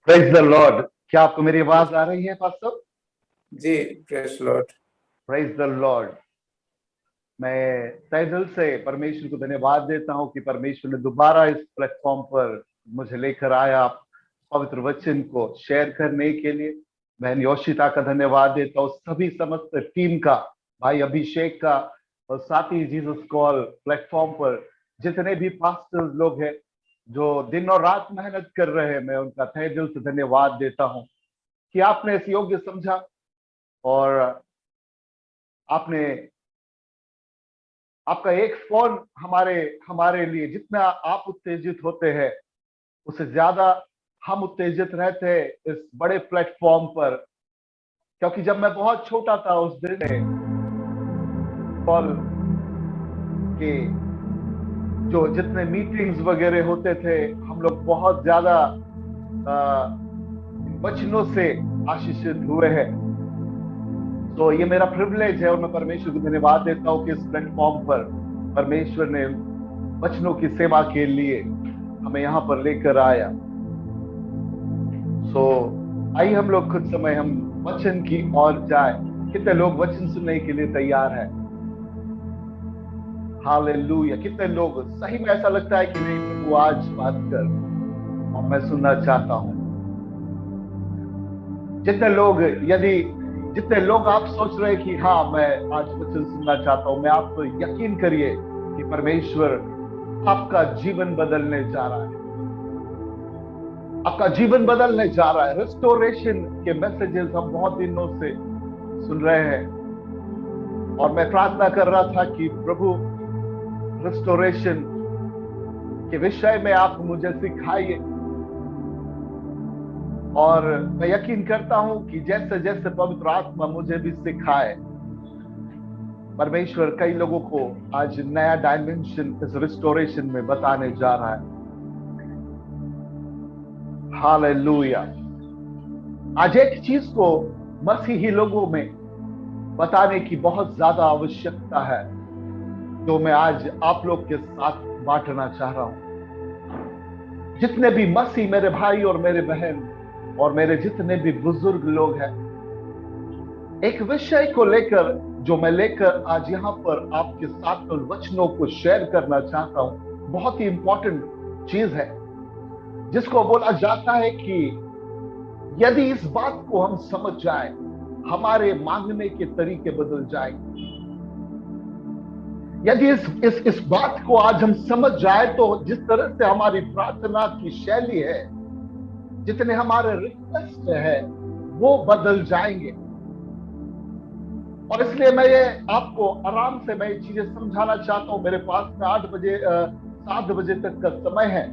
Praise the Lord. क्या आपको मेरी आवाज आ रही है पास्टर? जी, praise Lord. Praise the Lord. मैं तहे दिल से परमेश्वर को धन्यवाद देता हूं कि परमेश्वर ने दोबारा इस प्लेटफॉर्म पर मुझे लेकर आया पवित्र वचन को शेयर करने के लिए। बहन योशिता का धन्यवाद देता हूं, सभी समस्त टीम का, भाई अभिषेक का, और साथ ही जीसस कॉल प्लेटफॉर्म पर जितने भी पास्टर्स लोग हैं जो दिन और रात मेहनत कर रहे हैं, मैं उनका तहे दिल से धन्यवाद देता हूं कि आपने इस योग्य समझा और आपने आपका एक फोन हमारे हमारे लिए जितना आप उत्तेजित होते हैं उससे ज्यादा हम उत्तेजित रहते हैं इस बड़े प्लेटफॉर्म पर। क्योंकि जब मैं बहुत छोटा था उस दिन कॉल के जो जितने मीटिंग्स वगैरह होते थे, हम लोग बहुत ज्यादा वचनों से आशीषित हुए हैं। तो ये मेरा प्रिविलेज है और मैं परमेश्वर को धन्यवाद देता हूँ कि इस प्लेटफॉर्म पर परमेश्वर ने वचनों की सेवा के लिए हमें यहाँ पर लेकर आया। आइए हम लोग कुछ समय हम वचन की ओर जाए। कितने लोग वचन सुनने के लिए तैयार हैं? हालेलुया। कितने लोग सही में ऐसा लगता है कि नहीं प्रभु आज बात कर और मैं सुनना चाहता हूं? जितने लोग आप सोच रहे हैं कि हाँ मैं आज वचन सुनना चाहता हूं, मैं आपको यकीन करिए कि परमेश्वर आपका जीवन बदलने जा रहा है। आपका जीवन बदलने जा रहा है। रिस्टोरेशन के मैसेजेस हम बहुत दिनों से सुन रहे हैं और मैं प्रार्थना कर रहा था कि प्रभु रिस्टोरेशन के विषय में आप मुझे सिखाइए। और मैं यकीन करता हूं कि जैसे जैसे पवित्र आत्मा मुझे भी सिखाए, परमेश्वर कई लोगों को आज नया डायमेंशन इस रिस्टोरेशन में बताने जा रहा है। हालेलुया। आज एक चीज को मसीही लोगों में बताने की बहुत ज्यादा आवश्यकता है जो मैं आज आप लोग के साथ बांटना चाह रहा हूं। जितने भी मसीह मेरे भाई और मेरे बहन और मेरे जितने भी बुजुर्ग लोग हैं, एक विषय को लेकर जो मैं लेकर आज यहाँ पर आपके साथ वचनों को शेयर करना चाहता हूं, बहुत ही इंपॉर्टेंट चीज है जिसको बोला जाता है कि यदि इस बात को हम समझ जाए, हमारे मांगने के तरीके बदल जाएंगे। यदि इस बात को आज हम समझ जाए तो जिस तरह से हमारी प्रार्थना की शैली है, जितने हमारे रिक्वेस्ट है, वो बदल जाएंगे। और इसलिए मैं ये आपको आराम से मैं ये चीजें समझाना चाहता हूं। मेरे पास में 7 बजे तक का समय है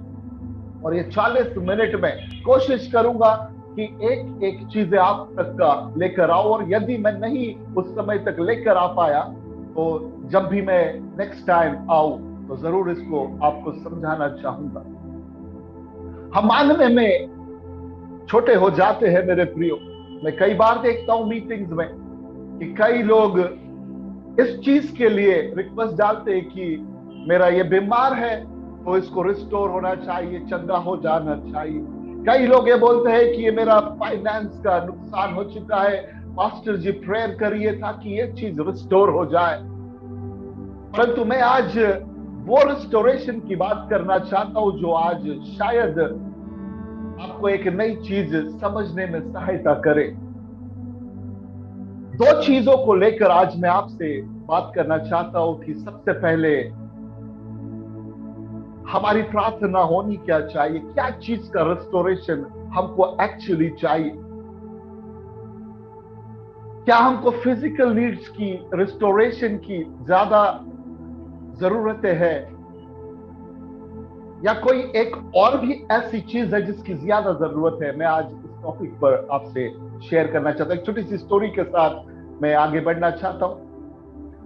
और ये 40 मिनट में कोशिश करूंगा कि एक एक चीजें आप तक का लेकर आओ। और यदि मैं नहीं उस समय तक लेकर आ पाया तो जब भी मैं नेक्स्ट टाइम आऊं तो जरूर इसको आपको समझाना चाहूंगा। हम मानने में छोटे हो जाते हैं मेरे प्रियो। मैं कई बार देखता हूं मीटिंग्स में कि कई लोग इस चीज के लिए रिक्वेस्ट डालते हैं कि मेरा ये बीमार है तो इसको रिस्टोर होना चाहिए, चंगा हो जाना चाहिए। कई लोग ये बोलते हैं कि ये मेरा फाइनेंस का नुकसान हो चुका है, मास्टर जी प्रेयर करिए ताकि ये चीज रिस्टोर हो जाए। परंतु मैं आज वो रिस्टोरेशन की बात करना चाहता हूं जो आज शायद आपको एक नई चीज समझने में सहायता करे। 2 चीजों को लेकर आज मैं आपसे बात करना चाहता हूं कि सबसे पहले हमारी प्रार्थना होनी क्या चाहिए, क्या चीज का रिस्टोरेशन हमको एक्चुअली चाहिए। क्या हमको फिजिकल नीड्स की रिस्टोरेशन की ज्यादा जरूरतें हैं या कोई एक और भी ऐसी चीज है जिसकी ज्यादा जरूरत है? मैं आज इस टॉपिक पर आपसे शेयर करना चाहता हूं। एक छोटी सी स्टोरी के साथ मैं आगे बढ़ना चाहता हूं।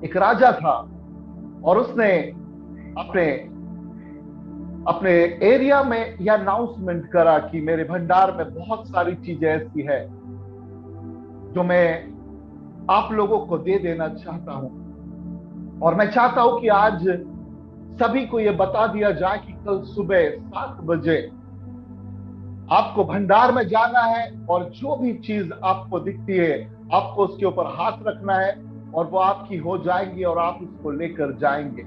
एक राजा था और उसने अपने एरिया में यह अनाउंसमेंट करा कि मेरे भंडार में बहुत सारी चीजें ऐसी है जो मैं आप लोगों को दे देना चाहता हूं। और मैं चाहता हूं कि आज सभी को यह बता दिया जाए कि कल सुबह 7 बजे आपको भंडार में जाना है और जो भी चीज आपको दिखती है आपको उसके ऊपर हाथ रखना है और वो आपकी हो जाएंगी और आप उसको लेकर जाएंगे।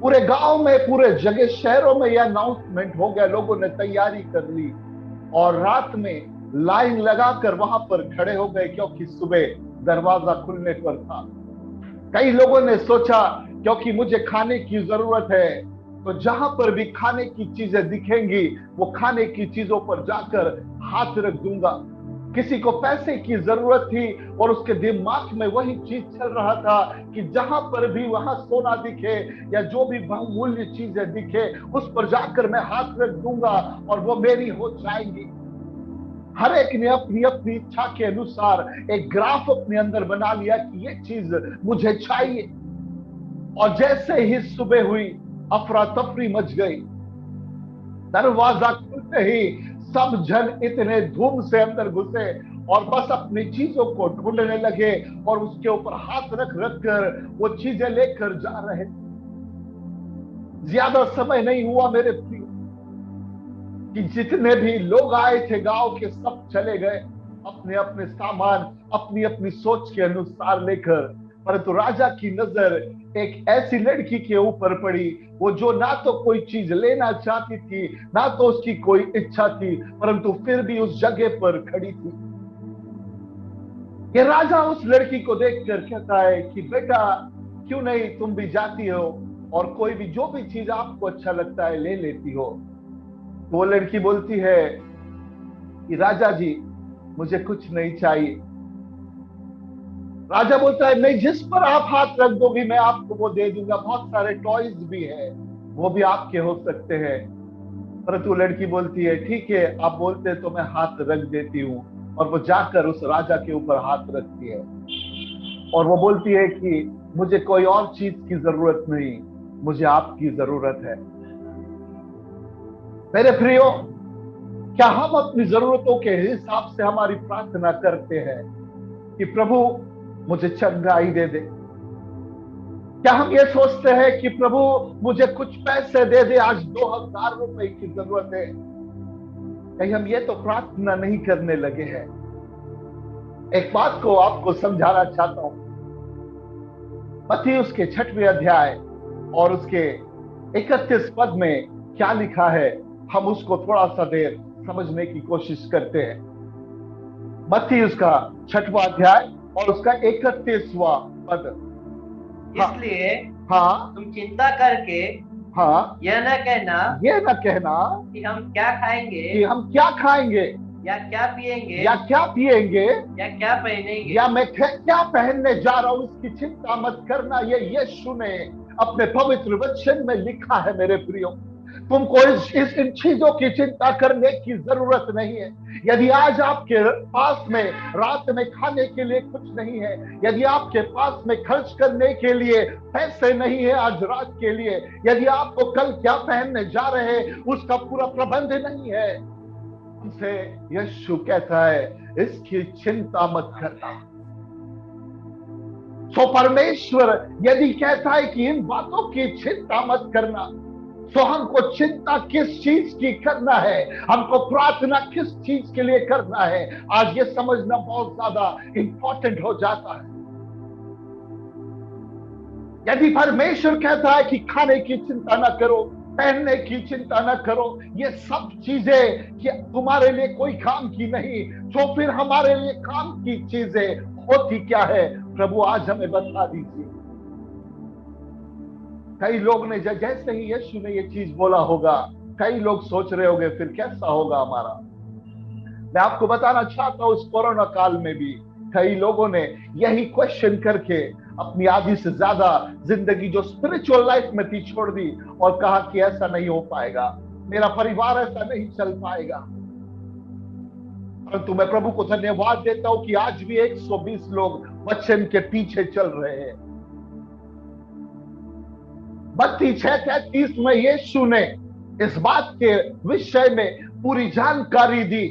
पूरे गांव में, पूरे जगह, शहरों में यह अनाउंसमेंट हो गया, लोगों ने तैयारी कर ली और रात में लाइन लगाकर वहां पर खड़े हो गए क्योंकि सुबह दरवाजा खुलने पर था। कई लोगों ने सोचा क्योंकि मुझे खाने की जरूरत है तो जहां पर भी खाने की चीजें दिखेंगी वो खाने की चीजों पर जाकर हाथ रख दूंगा। किसी को पैसे की जरूरत थी और उसके दिमाग में वही चीज चल रहा था कि जहां पर भी वहां सोना दिखे या जो भी बहुमूल्य चीजें दिखे उस पर जाकर मैं हाथ रख दूंगा और वो मेरी हो जाएंगी। हर एक ने अपनी अपनी इच्छा के अनुसार एक ग्राफ अपने अंदर बना लिया कि ये चीज मुझे चाहिए। और जैसे ही सुबह हुई अफरा तफरी मच गई। दरवाजा खुलते ही सब जन इतने धूम से अंदर घुसे और बस अपनी चीजों को ढूंढने लगे और उसके ऊपर हाथ रख रख कर वो चीजें लेकर जा रहे। ज्यादा समय नहीं हुआ मेरे प्रिय कि जितने भी लोग आए थे गांव के सब चले गए अपने अपने सामान अपनी अपनी सोच के अनुसार लेकर। परंतु राजा की नजर एक ऐसी लड़की के ऊपर पड़ी वो जो ना तो कोई चीज लेना चाहती थी ना तो उसकी कोई इच्छा थी परंतु फिर भी उस जगह पर खड़ी थी। ये राजा उस लड़की को देखकर कहता है कि बेटा क्यों नहीं तुम भी जाती हो और कोई भी जो भी चीज आपको अच्छा लगता है ले लेती हो। तो वो लड़की बोलती है कि राजा जी मुझे कुछ नहीं चाहिए। राजा बोलता है नहीं, जिस पर आप हाथ रख दोगी मैं आपको वो दे दूंगा, बहुत सारे टॉयज भी है वो भी आपके हो सकते हैं। परंतु लड़की बोलती है ठीक है आप बोलते तो मैं हाथ रख देती हूँ और वो जाकर उस राजा के ऊपर हाथ रखती है और वो बोलती है कि मुझे कोई और चीज की जरूरत नहीं, मुझे आपकी जरूरत है। मेरे प्रियो, क्या हम अपनी जरूरतों के हिसाब से हमारी प्रार्थना करते हैं कि प्रभु मुझे चंगाई दे दे? क्या हम ये सोचते हैं कि प्रभु मुझे कुछ पैसे दे दे, आज 2000 रुपए की जरूरत है? कहीं हम ये तो प्रार्थना नहीं करने लगे हैं? एक बात को आपको समझाना चाहता हूं। मत्ती उसके 6वें अध्याय और उसके 31 पद में क्या लिखा है, हम उसको थोड़ा सा देर समझने की कोशिश करते हैं। मत्ती उसका 6वां अध्याय और उसका 31वां पद। इसलिए हाँ तुम चिंता करके हाँ यह न कहना कि हम क्या खाएंगे क्या खाएंगे या क्या पिएंगे या क्या पिएंगे या क्या पहनेंगे या मैं क्या पहनने जा रहा हूं, इसकी चिंता मत करना। ये यीशु ने अपने पवित्र वचन में लिखा है। मेरे प्रियो, तुमको इन चीजों की चिंता करने की जरूरत नहीं है। यदि आज आपके पास में रात में खाने के लिए कुछ नहीं है, यदि आपके पास में खर्च करने के लिए पैसे नहीं है आज रात के लिए, यदि आपको कल क्या पहनने जा रहे हैं उसका पूरा प्रबंध नहीं है, हमसे यीशु कहता है इसकी चिंता मत करना। तो परमेश्वर यदि कहता है कि इन बातों की चिंता मत करना, तो हमको चिंता किस चीज की करना है, हमको प्रार्थना किस चीज के लिए करना है, आज ये समझना बहुत ज्यादा इंपॉर्टेंट हो जाता है। यदि परमेश्वर कहता है कि खाने की चिंता ना करो, पहनने की चिंता ना करो, ये सब चीजें कि तुम्हारे लिए कोई काम की नहीं, तो फिर हमारे लिए काम की चीजें होती क्या है? प्रभु आज हमें बता दीजिए। कई लोग ने जैसे ही यीशु ने ये चीज बोला होगा, कई लोग सोच रहे होंगे फिर कैसा होगा हमारा। मैं आपको बताना चाहता हूं, इस कोरोना काल में भी कई लोगों ने यही क्वेश्चन करके अपनी आधी से ज्यादा जिंदगी जो स्पिरिचुअल लाइफ में थी छोड़ दी और कहा कि ऐसा नहीं हो पाएगा, मेरा परिवार ऐसा नहीं चल पाएगा। परंतु मैं प्रभु को धन्यवाद देता हूं कि आज भी 120 लोग वचन के पीछे चल रहे हैं। मत्ती 6:33 में यीशु ने इस बात के विषय में पूरी जानकारी दी।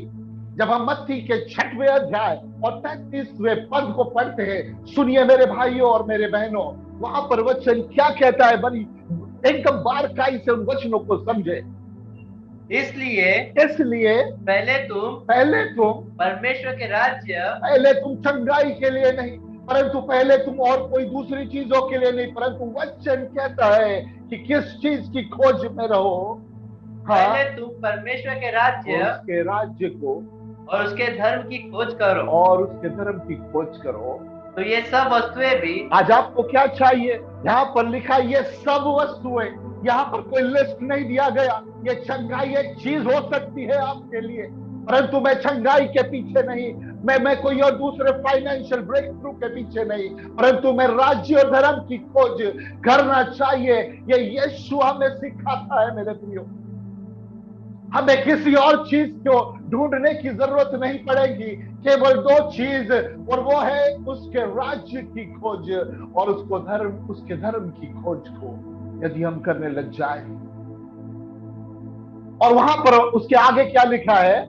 जब हम मत्ती के 6वें अध्याय और 33वें पद को पढ़ते हैं, सुनिए मेरे भाइयों और मेरे बहनों, वहां पर वचन क्या कहता है, बड़ी एकदम बारीकाई से उन वचनों को समझे। इसलिए पहले तुम परमेश्वर के राज्य पहले तुम चंगाई के लिए नहीं, परंतु पहले तुम और कोई दूसरी चीजों के लिए नहीं, परंतु वचन कहता है कि किस चीज की खोज में रहो। पहले तुम परमेश्वर के राज्य उसके राज्य को और उसके धर्म की खोज करो, और उसके धर्म की खोज करो, तो ये सब वस्तुएं भी। आज आपको क्या चाहिए? यहाँ पर लिखा ये सब वस्तुएं, यहाँ पर कोई लिस्ट नहीं दिया गया। ये चंगाई एक चीज हो सकती है आपके लिए, परंतु मैं चंगाई के पीछे नहीं, मैं कोई और दूसरे फाइनेंशियल ब्रेक थ्रू के पीछे नहीं, परंतु मैं राज्य और धर्म की खोज करना चाहिए। ये यीशु हमें सिखाता है मेरे प्रियो। हमें किसी और चीज को ढूंढने की जरूरत नहीं पड़ेगी, केवल दो चीज, और वो है उसके राज्य की खोज और उसके धर्म की खोज को यदि हम करने लग जाए। और वहां पर उसके आगे क्या लिखा है?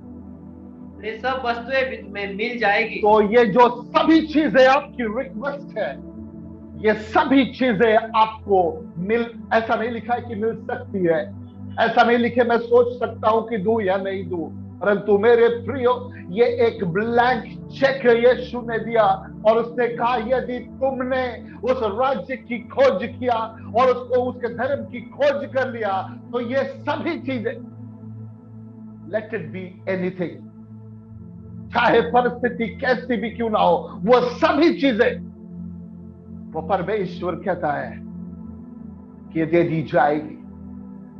ये सब वस्तुएं भी तुम्हें मिल जाएगी। तो ये जो सभी चीजें आपकी रिक्वेस्ट है, ये सभी चीजें आपको ऐसा नहीं लिखा है कि मिल सकती है, ऐसा नहीं लिखे मैं सोच सकता हूं कि दूं या नहीं दूं, परंतु मेरे प्रियो ये एक ब्लैंक चेक यीशु ने दिया और उसने कहा यदि तुमने उस राज्य की खोज किया और उसके धर्म की खोज कर लिया, तो ये सभी चीजें, लेट इट बी एनीथिंग, चाहे परिस्थिति कैसी भी क्यों ना हो, वो सभी चीजें वो परमेश्वर कहता है कि दे दी जाएगी।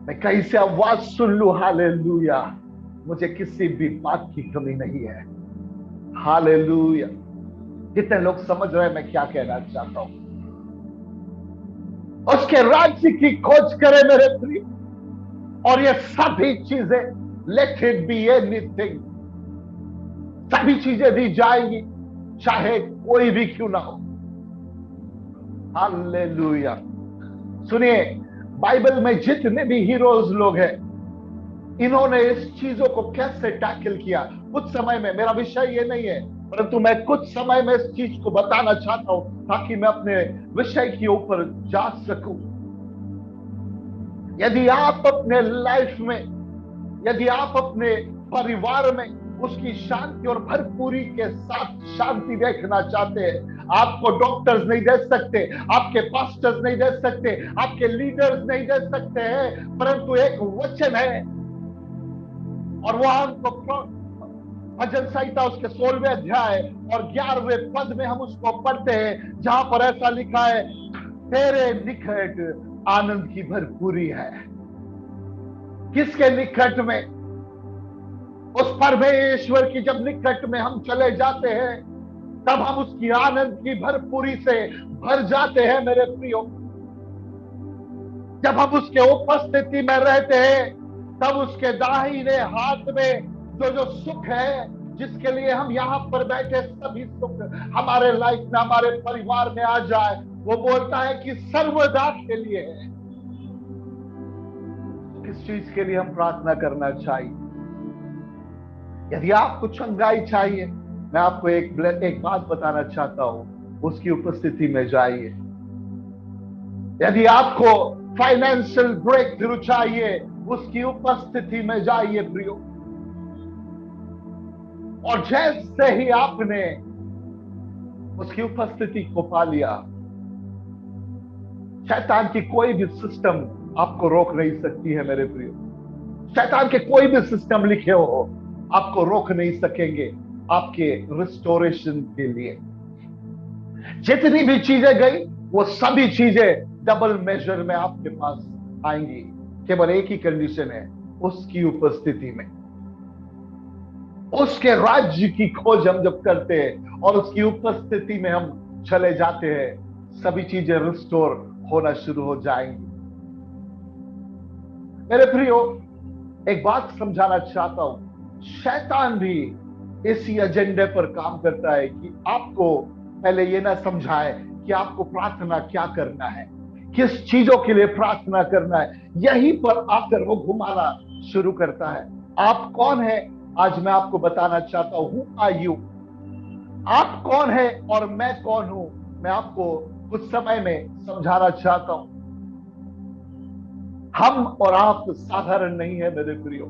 मैं कहीं से आवाज सुन लू, हालेलुया, मुझे किसी भी बात की कमी नहीं है। हालेलुया। कितने लोग समझ रहे हैं मैं क्या कहना चाहता हूं? उसके राज्य की खोज करें मेरे प्रिय, और ये सभी चीजें, लेट इट बी एनीथिंग, सभी चीजें दी जाएंगी, चाहे कोई भी क्यों ना हो। हालेलुया। सुनिए, बाइबल में जितने भी हीरोज लोग हैं, इन्होंने इस चीजों को कैसे टैकल किया। कुछ समय में, मेरा विषय ये नहीं है, परंतु मैं कुछ समय में इस चीज को बताना चाहता हूं ताकि मैं अपने विषय के ऊपर जा सकूं। यदि आप अपने लाइफ में, यदि आप अपने परिवार में उसकी शांति और भरपूरी के साथ शांति देखना चाहते हैं, आपको डॉक्टर्स नहीं दे सकते, आपके पास्टर्स नहीं दे सकते, आपके लीडर्स नहीं दे सकते हैं, परंतु एक वचन है, और वो हमको भजन संहिता उसके 16वें अध्याय और 11वें पद में हम उसको पढ़ते हैं, जहां पर ऐसा लिखा है, तेरे निकट आनंद की भरपूरी है। किसके निकट में? उस परमेश्वर की जब निकट में हम चले जाते हैं, तब हम उसकी आनंद की भरपूरी से भर जाते हैं मेरे प्रियो। जब हम उसके उपस्थिति में रहते हैं, तब उसके दाहिने हाथ में जो सुख है, जिसके लिए हम यहाँ पर बैठे, सभी सुख हमारे लाइफ में, हमारे परिवार में आ जाए, वो बोलता है कि सर्वदा के लिए है। किस चीज के लिए हम प्रार्थना करना चाहिए? यदि आपको चंगाई चाहिए, मैं आपको एक बात बताना चाहता हूं, उसकी उपस्थिति में जाइए। यदि आपको फाइनेंशियल ब्रेक थ्रू चाहिए, उसकी उपस्थिति में जाइए प्रियो। और जैसे ही आपने उसकी उपस्थिति को पा लिया, शैतान की कोई भी सिस्टम आपको रोक नहीं सकती है मेरे प्रियो। शैतान के कोई भी सिस्टम लिखे हो आपको रोक नहीं सकेंगे आपके रिस्टोरेशन के लिए। जितनी भी चीजें गई, वो सभी चीजें डबल मेजर में आपके पास आएंगी। केवल एक ही कंडीशन है, उसकी उपस्थिति में। उसके राज्य की खोज हम जब करते हैं और उसकी उपस्थिति में हम चले जाते हैं, सभी चीजें रिस्टोर होना शुरू हो जाएंगी। मेरे प्रियो, एक बात समझाना चाहता हूं, शैतान भी इसी एजेंडे पर काम करता है कि आपको पहले ये ना समझाए कि आपको प्रार्थना क्या करना है, किस चीजों के लिए प्रार्थना करना है। यहीं पर आकर वो घुमाना शुरू करता है। आप कौन है? आज मैं आपको बताना चाहता हूं, हु आर यू? आप कौन है और मैं कौन हूं, मैं आपको कुछ समय में समझाना चाहता हूं। हम और आप साधारण नहीं है मेरे प्रियो।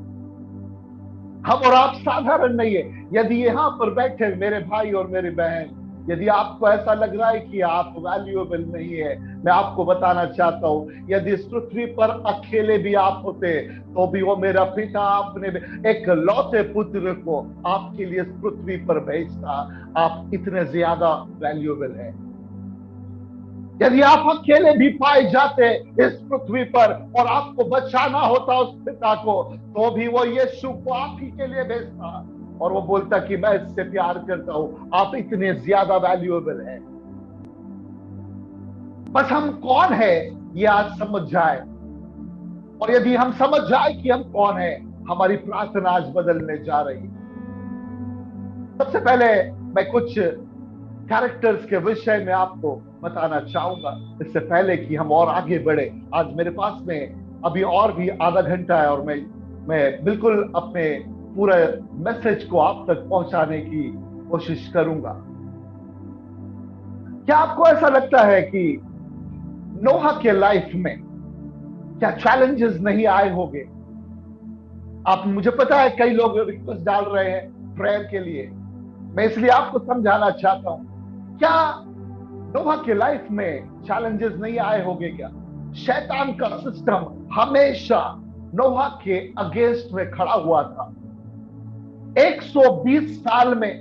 हम और आप साधारण नहीं है। यदि यहाँ पर बैठे मेरे भाई और मेरी बहन, यदि आपको ऐसा लग रहा है कि आप वैल्यूएबल नहीं है, मैं आपको बताना चाहता हूं, यदि इस पृथ्वी पर अकेले भी आप होते तो भी वो मेरा पिता आपने एक लौते पुत्र को आपके लिए इस पृथ्वी पर भेजता। आप इतने ज्यादा वैल्यूएबल हैं। यदि आप अकेले भी पाए जाते इस पृथ्वी पर और आपको बचाना होता उस पिता को, तो भी वो यीशु को आप ही के लिए भेजता और वो बोलता कि मैं इससे प्यार करता हूं। आप इतने ज्यादा वैल्यूएबल हैं। बस हम कौन है ये आज समझ जाए, और यदि हम समझ जाए कि हम कौन है, हमारी प्रार्थना आज बदलने जा रही है। सबसे पहले मैं कुछ कैरेक्टर्स के विषय में आपको बताना चाहूंगा, इससे पहले कि हम और आगे बढ़े। आज मेरे पास में अभी और भी आधा घंटा है और मैं बिल्कुल अपने पूरे मैसेज को आप तक पहुंचाने की कोशिश करूंगा। क्या आपको ऐसा लगता है कि नोहा के लाइफ में क्या चैलेंजेस नहीं आए होंगे? आप, मुझे पता है कई लोग रिक्वेस्ट डाल रहे हैं प्रेयर के लिए, मैं इसलिए आपको समझाना चाहता हूं। क्या नोहा के लाइफ में चैलेंजेस नहीं आए होंगे? क्या शैतान का सिस्टम हमेशा नोहा के अगेंस्ट में खड़ा हुआ था? 120 साल में,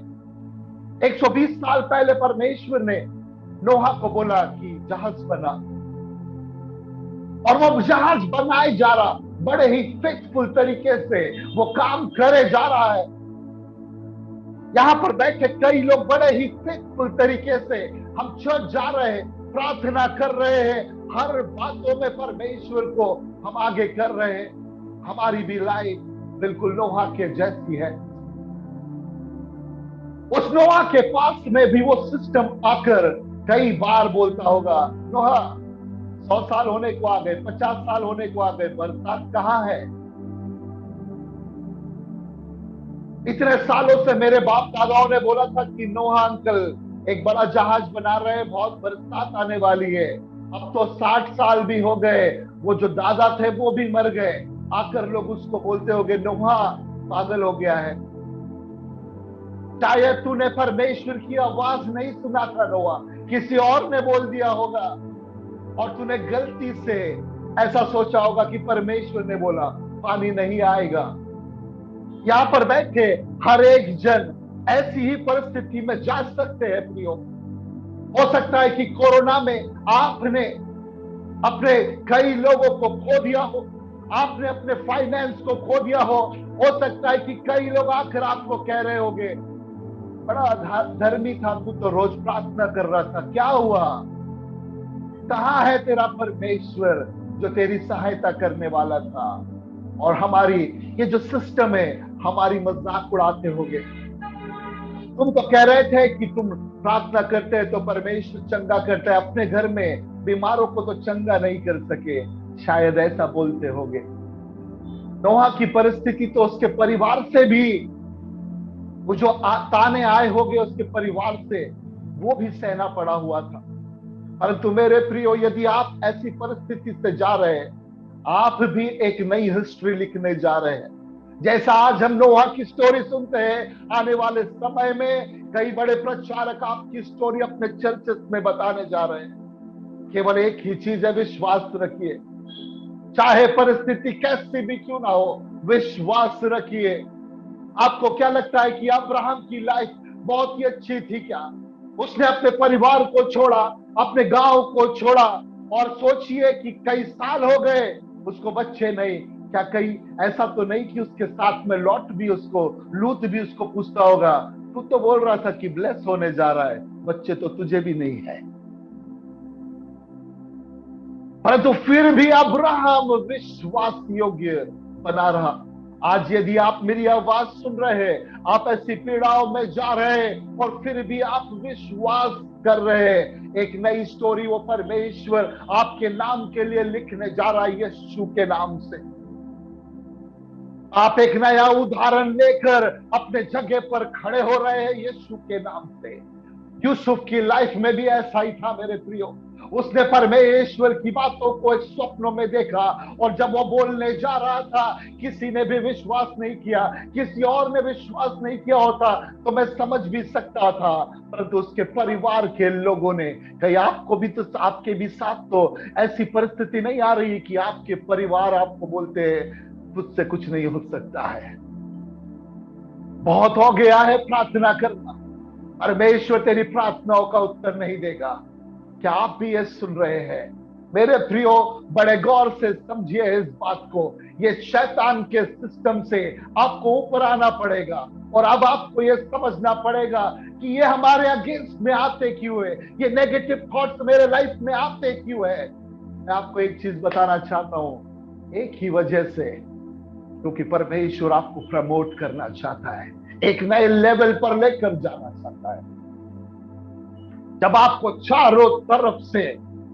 120 साल पहले परमेश्वर ने नोहा को बोला कि जहाज बना, और वो जहाज बनाए जा रहा, बड़े ही फेथफुल तरीके से वो काम करे जा रहा है। यहां पर बैठे कई लोग बड़े ही फेथफुल तरीके से हम चर्च जा रहे हैं, प्रार्थना कर रहे हैं, हर बातों में परमेश्वर को हम आगे कर रहे हैं। हमारी भी लाइफ बिल्कुल नोहा के जैसी है। उस नोहा के पास में भी वो सिस्टम आकर कई बार बोलता होगा, नोहा 100 साल होने को आ गए, 50 साल होने को आ गए, बरसात कहां है? इतने सालों से मेरे बाप दादाओं ने बोला था कि नोहा अंकल एक बड़ा जहाज बना रहे हैं, बहुत बरसात आने वाली है। अब तो 60 साल भी हो गए, वो जो दादा थे वो भी मर गए। आकर लोग उसको बोलते होंगे, नोहा पागल हो गया है, शायद तूने परमेश्वर की आवाज नहीं सुना था नोहा, किसी और ने बोल दिया होगा और तूने गलती से ऐसा सोचा होगा कि परमेश्वर ने बोला पानी नहीं आएगा। यहां पर बैठे हर एक जन ऐसी ही परिस्थिति में जा सकते हैं प्रियो। हो सकता है कि कोरोना में आपने अपने कई लोगों को खो दिया हो, आपने अपने फाइनेंस को खो दिया हो सकता है कि कई लोग आकर आपको कह रहे होंगे, बड़ा धर्मी था तू, तो रोज प्रार्थना कर रहा था, क्या हुआ? कहां है तेरा परमेश्वर जो तेरी सहायता करने वाला था? और हमारी ये जो सिस्टम है, हमारी मजाक उड़ाते होंगे। तुम तो कह रहे थे कि तुम प्रार्थना करते हैं तो परमेश्वर चंगा करता है, अपने घर में बीमारों को तो चंगा नहीं कर सके, शायद ऐसा बोलते होंगे। नोहा की परिस्थिति तो उसके परिवार से भी, वो जो ताने आए होंगे उसके परिवार से, वो भी सहना पड़ा हुआ था। परंतु मेरे प्रियो, यदि आप ऐसी परिस्थिति से जा रहे हैं, आप भी एक नई हिस्ट्री लिखने जा रहे हैं। जैसा आज हम नोहा की स्टोरी सुनते हैं, आने वाले समय में कई बड़े प्रचारक आपकी स्टोरी अपने चर्चेस में बताने जा रहे हैं। केवल एक ही चीज है, विश्वास रखिए, चाहे परिस्थिति कैसी भी क्यों ना हो, विश्वास रखिए। आपको क्या लगता है कि अब्राहम की लाइफ बहुत ही अच्छी थी क्या? उसने अपने परिवार को छोड़ा, अपने गांव को छोड़ा, और सोचिए कि कई साल हो गए उसको बच्चे नहीं। क्या कहीं ऐसा तो नहीं कि उसके साथ में लूत भी उसको पूछता होगा, तू तो बोल रहा था कि ब्लेस होने जा रहा है, बच्चे तो तुझे भी नहीं है। परंतु फिर भी अब्राहम विश्वास योग्य बना रहा। आज यदि आप मेरी आवाज सुन रहे हैं, आप ऐसी पीड़ाओं में जा रहे हैं और फिर भी आप विश्वास कर रहे हैं, एक नई स्टोरी वो परमेश्वर आपके नाम के लिए लिखने जा रहा है, यीशु के नाम से। आप एक नया उदाहरण लेकर अपने जगह पर खड़े हो रहे हैं यीशु के नाम से। यूसुफ की लाइफ में भी ऐसा ही था मेरे प्रियो। उसने परमेश्वर की बातों को एक स्वप्नों में देखा, और जब वो बोलने जा रहा था किसी ने भी विश्वास नहीं किया, किसी और ने विश्वास नहीं किया होता तो मैं समझ भी सकता था, परंतु उसके परिवार के लोगों ने कहा आपको भी तो, आपके भी साथ तो ऐसी परिस्थिति नहीं आ रही कि आपके परिवार आपको बोलते हैं तुझसे कुछ नहीं हो सकता है, बहुत हो गया है प्रार्थना करना, परमेश्वर तेरी प्रार्थनाओं का उत्तर नहीं देगा। क्या आप भी ये सुन रहे हैं? मेरे प्रियो, बड़े गौर से समझिए इस बात को। ये शैतान के सिस्टम से आपको ऊपर आना पड़ेगा, और अब आपको ये समझना पड़ेगा कि ये हमारे अगेंस्ट में आते क्यों है, ये नेगेटिव थॉट्स मेरे लाइफ में आते क्यों है। मैं आपको एक चीज बताना चाहता हूं, एक ही वजह से, क्योंकि परमेश्वर आपको प्रमोट करना चाहता है, एक नए लेवल पर लेकर जाना चाहता है। जब आपको चारों तरफ से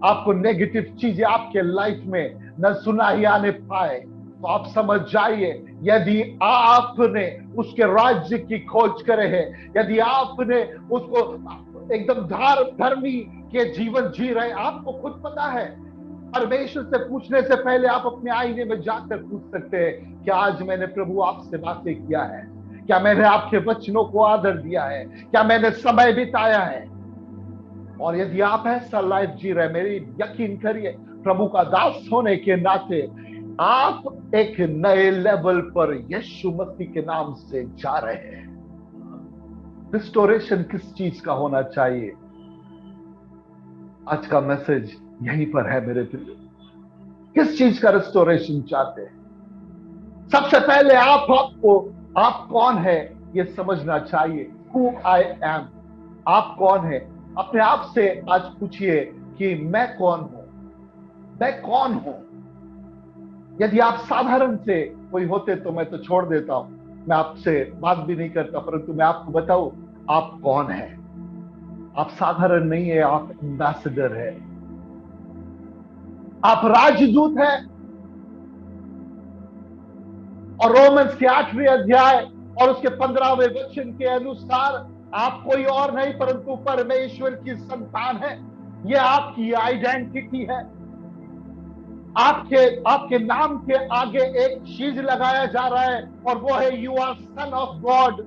आपको नेगेटिव चीजें आपके लाइफ में न सुनाई आने पाए, तो आप समझ जाइए यदि आपने उसके राज्य की खोज करे है, यदि आपने उसको एकदम धर्मी के जीवन जी रहे, आपको खुद पता है। परमेश्वर से पूछने से पहले आप अपने आईने में जाकर पूछ सकते हैं, क्या आज मैंने प्रभु आपसे बातें किया है? क्या मैंने आपके वचनों को आदर दिया है? क्या मैंने समय बिताया है? और यदि आप ऐसा लाइफ जी रहे, मेरी यकीन करिए प्रभु का दास होने के नाते आप एक नए लेवल पर यीशु मसीह के नाम से जा रहे हैं। रिस्टोरेशन किस चीज का होना चाहिए? आज का मैसेज यहीं पर है मेरे प्रिय। किस चीज का रिस्टोरेशन चाहते हैं? सबसे पहले आप कौन है ये समझना चाहिए। Who I am, आप कौन है? अपने आप से आज पूछिए कि मैं कौन हूं, मैं कौन हूं। यदि आप साधारण से कोई होते तो मैं तो छोड़ देता हूं, मैं आपसे बात भी नहीं करता, परंतु मैं आपको बताऊं आप कौन है। आप साधारण नहीं है, आप एम्बेसडर है, आप राजदूत है। और रोमन्स के 8वें अध्याय और उसके 15वें वचन के अनुसार आप कोई और नहीं परंतु परमेश्वर की संतान है। यह आपकी आइडेंटिटी है। आपके नाम के आगे एक चीज लगाया जा रहा है और वो है you are son of God.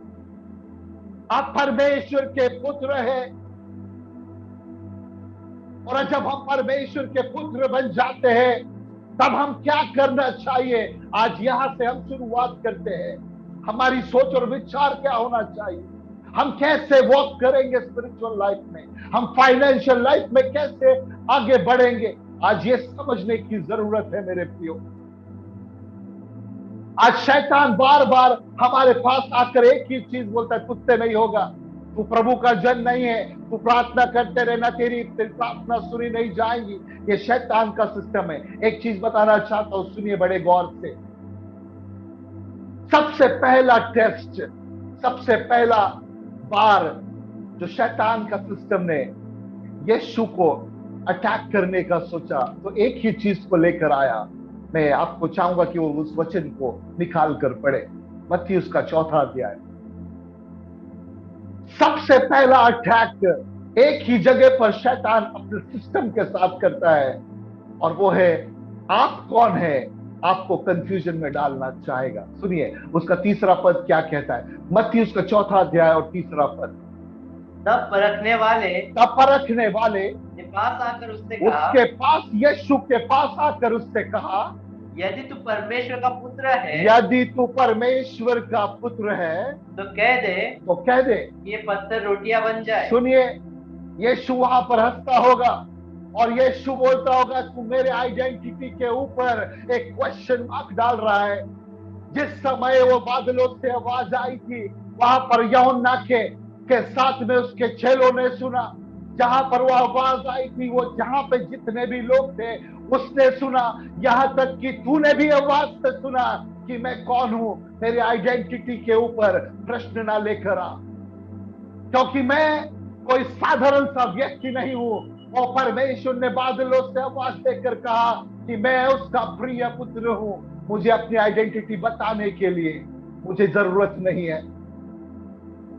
आप परमेश्वर के पुत्र हैं। और जब हम परमेश्वर के पुत्र बन जाते हैं तब हम क्या करना चाहिए? आज यहां से हम शुरुआत करते हैं। हमारी सोच और विचार क्या होना चाहिए? हम कैसे वॉक करेंगे स्पिरिचुअल लाइफ में? हम फाइनेंशियल लाइफ में कैसे आगे बढ़ेंगे? आज ये समझने की जरूरत है मेरे प्रियो। आज शैतान बार बार हमारे पास आकर एक ही चीज बोलता है, तुझसे नहीं होगा, तू प्रभु का जन नहीं है, तू प्रार्थना करते रहना, तेरी प्रार्थना सुनी नहीं जाएगी। ये शैतान का सिस्टम है। एक चीज बताना चाहता हूं, सुनिए बड़े गौर से। सबसे पहला टेस्ट, सबसे पहला बार जो शैतान का सिस्टम ने यीशु को अटैक करने का सोचा तो एक ही चीज को लेकर आया। मैं आपको चाहूंगा कि वो उस वचन को निकाल कर पढ़े, मत्ती उसका 4वां अध्याय। सबसे पहला अटैक एक ही जगह पर शैतान अपने सिस्टम के साथ करता है और वो है आप कौन है। आपको कंफ्यूजन में डालना चाहेगा। सुनिए उसका 3रा पद क्या कहता है, मत्ती उसका 4वां अध्याय और 3रा पद। तब परखने वाले ने पास आकर उससे कहा, उसके पास, यीशु के पास आकर उससे कहा, यदि तू परमेश्वर का पुत्र है, यदि तू परमेश्वर का पुत्र है तो कह दे ये पत्थर रोटियां बन जाए। सुनिए यीशु वहां पर हंसता होगा और यीशु बोलता होगा तू मेरे आइडेंटिटी के ऊपर एक क्वेश्चन मार्क डाल रहा है। जिस समय वो बादलों से आवाज आई थी वहां पर यूहन्ना के साथ में उसके चेलों ने सुना। जहां पर वो आवाज आई थी वो जहां पे जितने भी लोग थे उसने सुना। यहां तक कि तूने भी आवाज से सुना कि मैं कौन हूं। मेरे आइडेंटिटी के ऊपर प्रश्न ना लेकर आ, क्योंकि मैं कोई साधारण सा व्यक्ति नहीं हूं। और परमेश्वर ने बादलों से आवाज देकर कहा कि मैं उसका प्रिय पुत्र हूं। मुझे अपनी आइडेंटिटी बताने के लिए मुझे जरूरत नहीं है।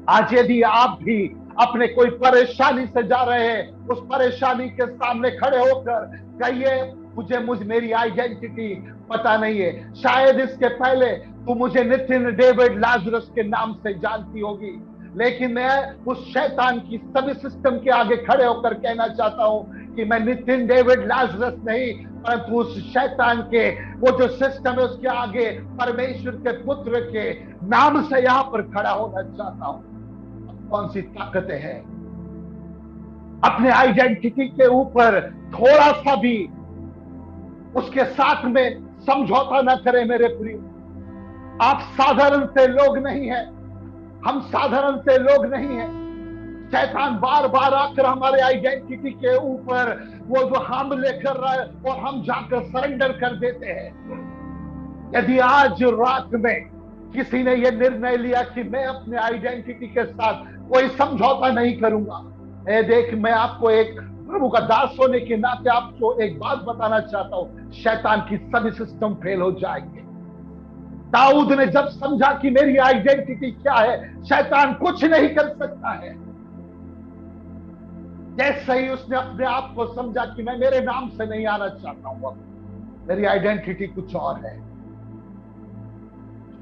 आज यदि आप भी अपने कोई परेशानी से जा रहे हैं, उस परेशानी के सामने खड़े होकर कहिए, मुझे मेरी आइडेंटिटी पता नहीं है। शायद इसके पहले तू मुझे नितिन डेविड लाजरस के नाम से जानती होगी, लेकिन मैं उस शैतान की सभी सिस्टम के आगे खड़े होकर कहना चाहता हूं कि मैं नितिन डेविड लाजरस नहीं, परंतु उस शैतान के वो जो सिस्टम है उसके आगे परमेश्वर के पुत्र के नाम से यहां पर खड़ा होना चाहता हूं। कौन सी ताकतें हैं अपने आइडेंटिटी के ऊपर थोड़ा सा भी उसके साथ में समझौता ना करें मेरे प्रिय। आप साधारण से लोग नहीं हैं, हम साधारण से लोग नहीं हैं। शैतान बार बार आकर हमारे आइडेंटिटी के ऊपर वो जो हमले कर रहा है और हम जाकर सरेंडर कर देते हैं। यदि आज रात में किसी ने यह निर्णय लिया कि मैं अपने आइडेंटिटी के साथ कोई समझौता नहीं करूंगा, देख मैं आपको एक प्रभु का दास होने के नाते आपको एक बात बताना चाहता हूं, शैतान की सभी सिस्टम फेल हो जाएंगे। दाऊद ने जब समझा कि मेरी आइडेंटिटी क्या है, शैतान कुछ नहीं कर सकता है। जैसे ही उसने अपने आप को समझा कि मैं मेरे नाम से नहीं आना चाहता हूं, अब मेरी आइडेंटिटी कुछ और है,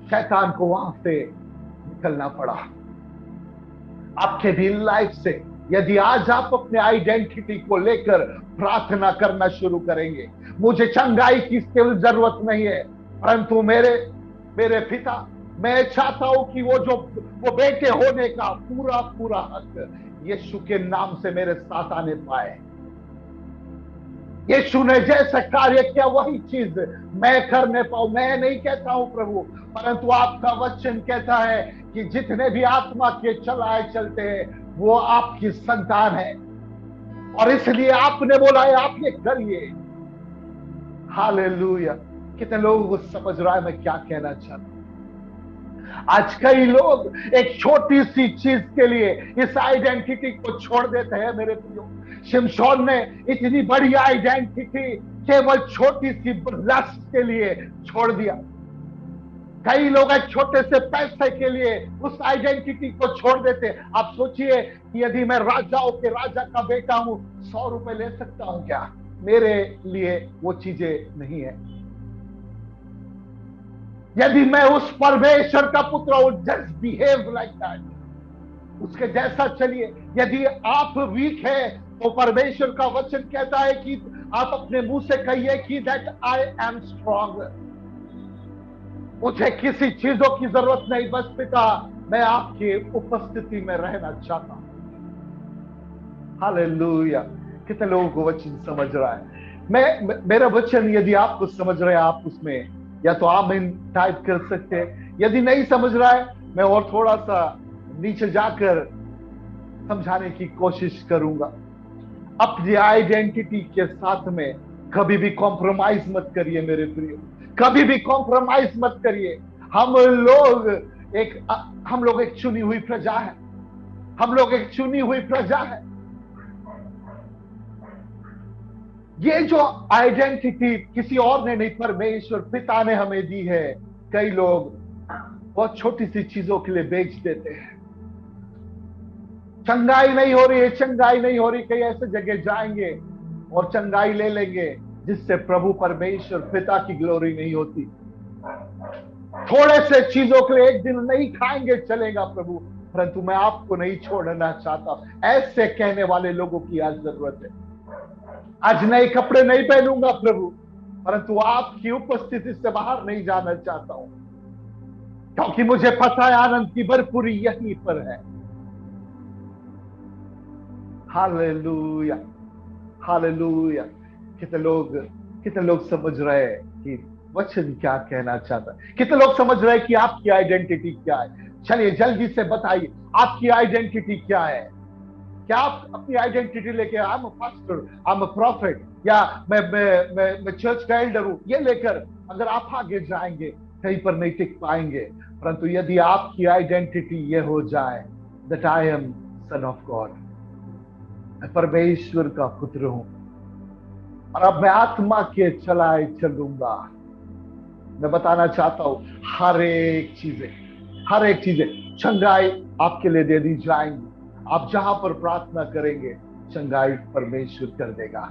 शैतान को वहां से निकलना पड़ा। आपके भी लाइफ से यदि आज आप अपने आइडेंटिटी को लेकर प्रार्थना करना शुरू करेंगे, मुझे चंगाई की जरूरत नहीं है, परंतु मेरे पिता, मैं चाहता हूं कि वो बेटे होने का पूरा पूरा हक यीशु के नाम से मेरे साथ आने पाए। यीशु ने जैसे कार्य किया वही चीज मैं करने पाऊं। मैं नहीं कहता हूं प्रभु, परंतु आपका वचन कहता है कि जितने भी आत्मा के चलाए चलते हैं वो आपकी संतान है, और इसलिए आपने बोला है आप ये करिए। हालेलुया। कितने लोगों को समझ रहा है मैं क्या कहना चाहता हूं? आज कई लोग एक छोटी सी चीज के लिए इस आइडेंटिटी को छोड़ देते हैं मेरे प्रियो। शिमशोन ने इतनी बड़ी आइडेंटिटी केवल छोटी सी लस्ट के लिए छोड़ दिया। कई लोग एक छोटे से पैसे के लिए उस आइडेंटिटी को छोड़ देते। आप सोचिए कि यदि मैं राजाओं के राजा का बेटा हूं, 100 रुपए ले सकता हूं क्या? मेरे लिए वो चीजें नहीं है। यदि मैं उस परमेश्वर का पुत्र हूं, जस्ट बिहेव लाइक दैट, उसके जैसा चलिए। यदि आप वीक है तो परमेश्वर का वचन कहता है कि आप अपने मुंह से कहिए कि दैट आई एम स्ट्रॉन्ग। मुझे किसी चीजों की जरूरत नहीं, बस पिता मैं आपकी उपस्थिति में रहना चाहता हूं। हालेलुया। कितने लोगों को वचन समझ रहा है? मेरा वचन यदि आपको समझ रहे हैं, आप उसमें या तो आमीन टाइप कर सकते हैं। यदि नहीं समझ रहा है, मैं और थोड़ा सा नीचे जाकर समझाने की कोशिश करूंगा। अपनी आइडेंटिटी के साथ में कभी भी कॉम्प्रोमाइज मत करिए मेरे प्रिय, कभी भी कॉम्प्रोमाइज मत करिए। हम लोग एक चुनी हुई प्रजा है, हम लोग एक चुनी हुई प्रजा है। ये जो आइडेंटिटी किसी और ने नहीं, परमेश्वर पिता ने हमें दी है। कई लोग बहुत छोटी सी चीजों के लिए बेच देते हैं। चंगाई नहीं हो रही है, चंगाई नहीं हो रही, कई ऐसे जगह जाएंगे और चंगाई ले लेंगे जिससे प्रभु परमेश्वर पिता की ग्लोरी नहीं होती। थोड़े से चीजों के लिए एक दिन नहीं खाएंगे चलेगा प्रभु, परंतु मैं आपको नहीं छोड़ना चाहता। ऐसे कहने वाले लोगों की आज जरूरत है। आज नए कपड़े नहीं पहनूंगा प्रभु, परंतु आपकी उपस्थिति से बाहर नहीं जाना चाहता हूं, क्योंकि मुझे पता है आनंद की भरपूरी यहीं पर है। Hallelujah, hallelujah. कितने लोग समझ रहे हैं कि वचन क्या कहना चाहता है? कितने लोग समझ रहे हैं कि आपकी आइडेंटिटी क्या है? चलिए जल्दी से बताइए, आपकी आइडेंटिटी क्या है? क्या आप अपनी आइडेंटिटी लेके I am a pastor, I am a profit, या मैं चर्च का एल्डर हूं, ये लेकर अगर आप आगे जाएंगे कहीं पर नहीं टिक पाएंगे। परंतु यदि आपकी आइडेंटिटी ये हो जाए that I am sun of God, मैं परमेश्वर का पुत्र हूं और अब मैं आत्मा के चलाए चलूंगा। मैं बताना चाहता हूं हर एक चीजें चंगाई आपके लिए दे दी जाएंगी, आप जहां पर प्रार्थना करेंगे चंगाई परमेश्वर कर देगा।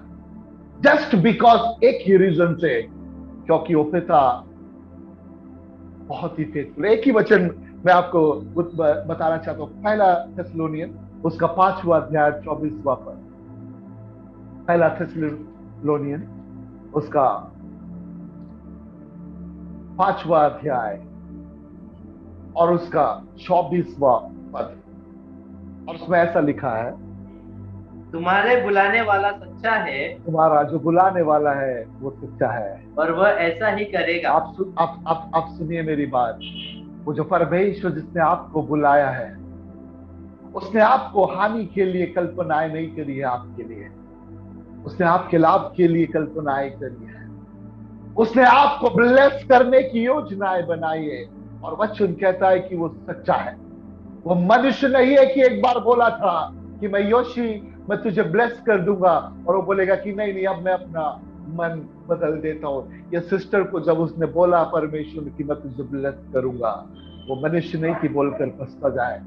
जस्ट बिकॉज एक ही रीजन से, क्योंकि वो पिता बहुत ही फेथफुल। एक ही वचन मैं आपको बताना चाहता हूं, पहला थेसलोनियन उसका 5वां अध्याय 24वां पद। पहला थेसलोनियन उसका 5वां अध्याय और उसका 24वां पद, और उसमें ऐसा लिखा है, तुम्हारे बुलाने वाला सच्चा है, तुम्हारा जो बुलाने वाला है वो सच्चा है, और वह ऐसा ही करेगा। आप सुनिए मेरी बात। वो जो परमेश्वर जिसने आपको बुलाया है, उसने आपको हानि के लिए कल्पनाएं नहीं करी है, आपके लिए उसने आपके लाभ के लिए कल्पनाएं करी है। उसने आपको ब्लेस करने की योजनाएं बनाई है, और वचन कहता है कि वो सच्चा है। वो मनुष्य नहीं है कि एक बार बोला था कि मैं योशी मैं तुझे ब्लेस कर दूंगा, और वो बोलेगा कि नहीं नहीं अब मैं अपना मन बदल देता हूं। या सिस्टर को जब उसने बोला परमेश्वर कि मैं तुझे ब्लेस करूंगा, वो मनुष्य नहीं कि बोलकर पछता जाए,